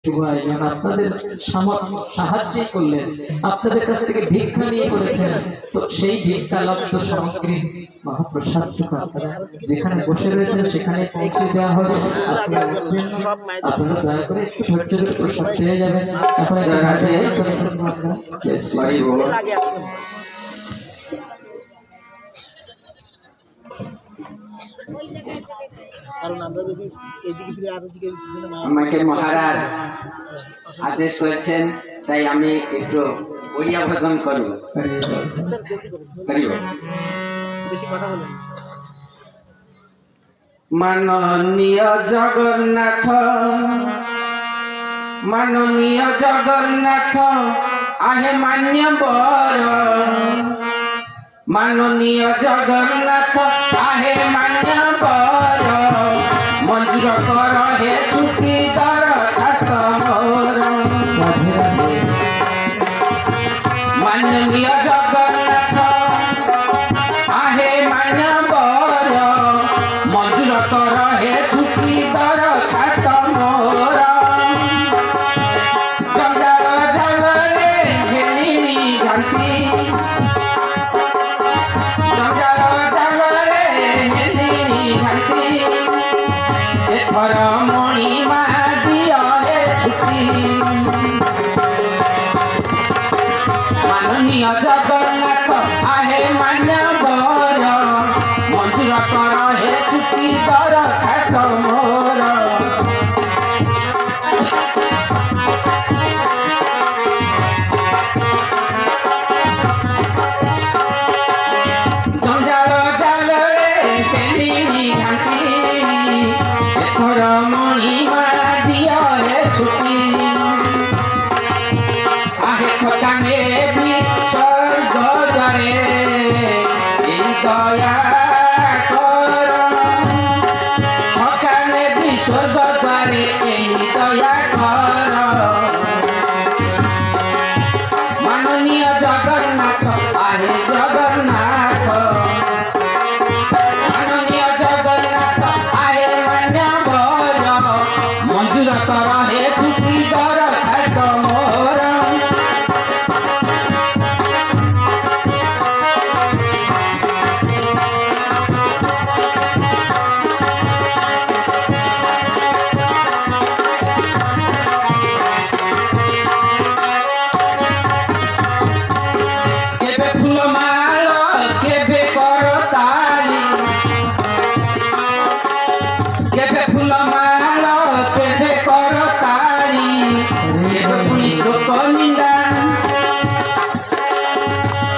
শুভ আয়োজন আপনাদের সাহায্যে করলেন, আপনাদের কাছ থেকে ভিক্ষা নিয়ে করেছেন, তো সেই ভিক্ষা লব্ধ সামগ্রী মহাপ্রসাদটুকু আপনারা যেখানে বসে রয়েছেন সেখানে পৌঁছে দেওয়া হবে। আপনারা দয়া করে একটু ধৈর্য ধরে প্রসাদ পেয়ে যাবেন। এখন আমাকে মহারাজ আদেশ করেছেন, তাই আমি একটু ওড়িয়া ভজন করব। মাননীয় জগন্নাথ, মাননীয় জগন্নাথ আহে মান্যবর, মাননীয় জগন্নাথ আহে মান্যবর, মঞ্জুর কর হে ছুটি দরখাস্ত মোর। মাননীয় জগন্নাথ আহে মান্যবর, মঞ্জুর কর হে ছুটি দরখাস্ত মোর। জঞ্জাল জালরে ঘেলিনি ঘান্তি, জঞ্জাল জালরে ঘেলিনি ঘান্তি, এথর মণিমা দিয় হে ছুটি। মাননীয় জগন্নাথ আহে মান্যবর, মঞ্জুর কর হে ছুটি দরখাস্ত মোর। জঞ্জাল জালরে ফেলিনি ঘান্তি, এথর মণিমা দিয় হে ছুটি। আহে খোকানে স্বর্গ দ্বারে এই দয়া কর, খোকানে স্বর্গ দ্বারে এই দয়া কর। মাননীয় জগন্নাথ আহে জগন্নাথ, মাননীয় জগন্নাথ আহে মান্যবর, মঞ্জুর কর হে ছুটি দরখাস্ত মোর। কেবে ফুলমাল কেবে করতালি, কেবে ফুলমাল কেবে করতালি, কেবে পুনি শ্লোক নিন্দা,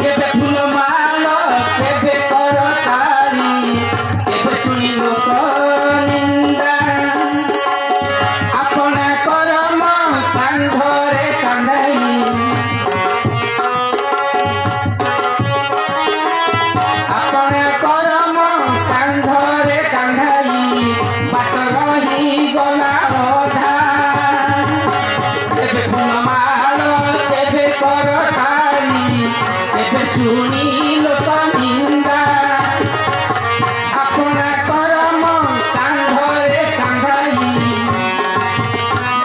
কেবে ফুলমাল কেবে করতালি, কেবে শুনি লোক নিন্দা। আপনা করম কান্ধরে কান্দাই, আপনা করম কান্ধরে কান্ধাই, বাট রহি গলা অধা। কেবে ফুলমাল কেবে করতালি, কেবে শুনি লোক নিন্দা। আপনা করম কান্ধরে কান্ধাই,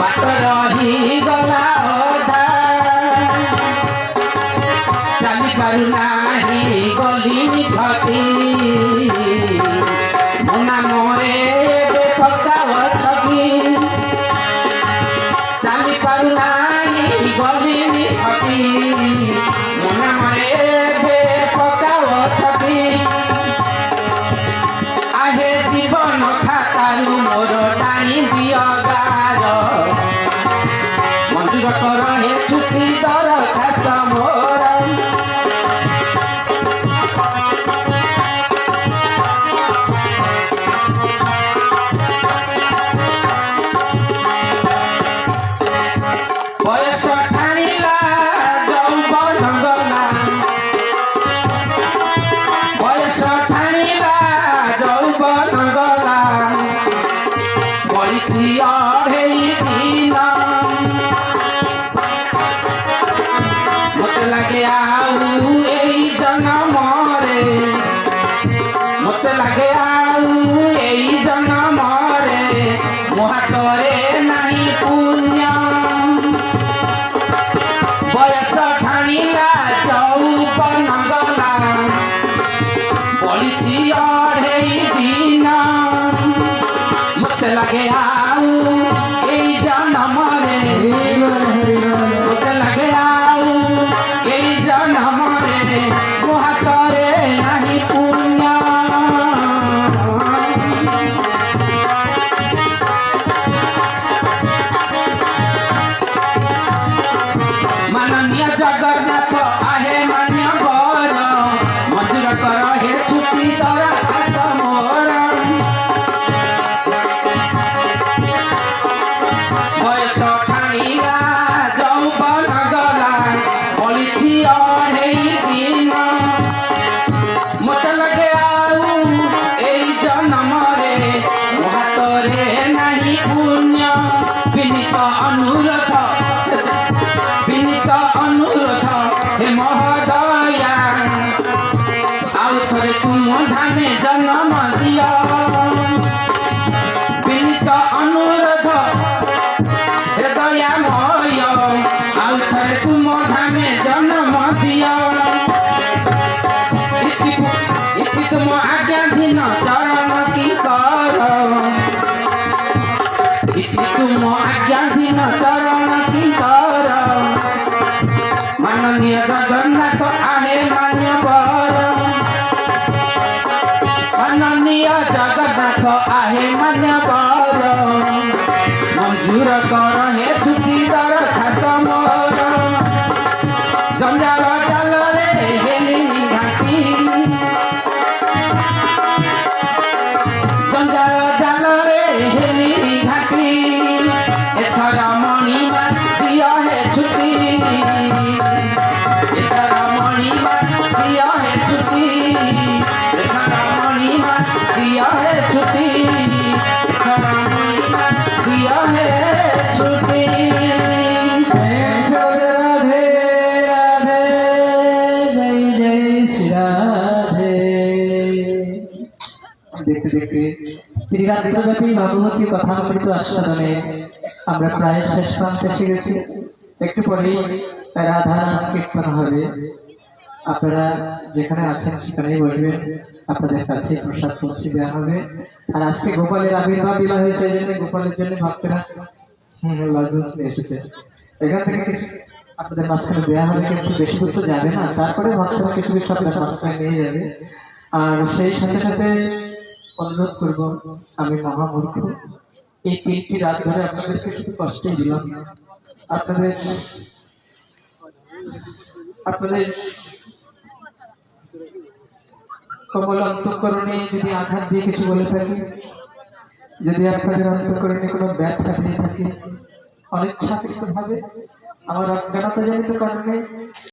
বাট রহি গলা অধা। চালি পারু নাহি গলিনি ঘটি, ମୋ ନାମରେ ଏବେ ପକାଅ ଛକି। ଚାଲି ପାରୁ ନାହିଁ ଗଲିନି ଘଟି, ମୋ ନାମରେ ଏବେ ପକାଅ ଛକି। ଆହେ ଜୀବନ ଖାତାରୁ ମୋର ଟାଣି ଦିଅ ଗାର, ମଞ୍ଜୁର କର ହେ ଛୁଟି ଦରଖାସ୍ତ ମୋର। বয়স ঠানিলা যৌবন গলা, বয়স ঠানিলা যৌবন গলা, বলিছি অঢ়েই দিন। মতে লাগে আউ এই জনমরে, মতে লাগে আউ এই জনমরে, ମୋ ହାତରେ ନାହିଁ ପୁଣ୍ୟ। জনমরে মতে লাগে আউ এই জনমরে ମୋ ହାତରେ ନାହିଁ ପୁଣ୍ୟ ମାନନୀୟ ଜଗନ୍ନାଥ ଆହେ ମାନ୍ୟବର ମଞ୍ଜୁର କର ହେ ଛୁଟି ଦରଖାସ୍ତ ମୋର ବୟସ ଠାଣିଲା ଯୌବନ ଗଲା ପଳିଛି ଅଢ଼େଇ ଦିନ ମତେ ଲାଗେ ଆଉ ଏଇ ଜନମରେ ମୋ ହାତରେ ନାହିଁ ପୁଣ୍ୟ ବିନୀତ ଅନୁରୋଧ हे महोदया आउ थरे तुम धामे जन्म दिया विनीत अनुरोध हे दयामय आउ थरे तुम धामे जन्म दिया इति तुम आज्ञाधीन चरण की कर इति तुम आज्ञाधीन चरण की कर माननीय जगन्नाथ आहे मान्यवर माननीय जगन्नाथ आहे मान्यवर मंजूर कर हे छुट्टी दरखास्त मोर जंजाल जाल रे हेली घाटी जंजाल जाल रे हेली घाटी एथर मणिमा दिया हे छुट्टी दिया है छुट्टी दिया है छुट्टी दिया है छुट्टी राधे राधे जय जय श्री राधे দেখতে দেখতে ত্রিরাত্রব্যাপী ভগবতী কথামৃত আস্বাদনে আমরা প্রায় শেষ প্রান্তে এসে গেছি একটু পরেই রাধা নাম কীর্তন হবে আপনারা যেখানে আছেন সেখানেই বসবেন আপনাদের কাছে প্রসাদ পৌঁছে দেওয়া হবে আর আজকে গোপালের আবির্ভাব বিলা হয়েছে এই জন্য গোপালের জন্য ভক্তরা লজেন্স নিয়ে এসেছে এখান থেকে কিছু আপনাদের মাঝখানে দেওয়া হবে কিন্তু বেশি দূর তো যাবে না তারপরে ভক্তরা কিছু কিছু আপনাদের মাঝখানে নিয়ে যাবে আর সেই সাথে সাথে অনুরোধ করব আমি মহামূর্খ এই 3টি রাত ধরে আপনাদেরকে শুধু কষ্টই দিলাম আপনাদের কমল অন্তঃকরণে যদি আঘাত দিয়ে কিছু বলে থাকি যদি আপনাদের অন্তঃকরণে কোনো ব্যথা দিয়ে থাকে অনিচ্ছাকৃত ভাবে আমার অজ্ঞানতাজনিত কারণে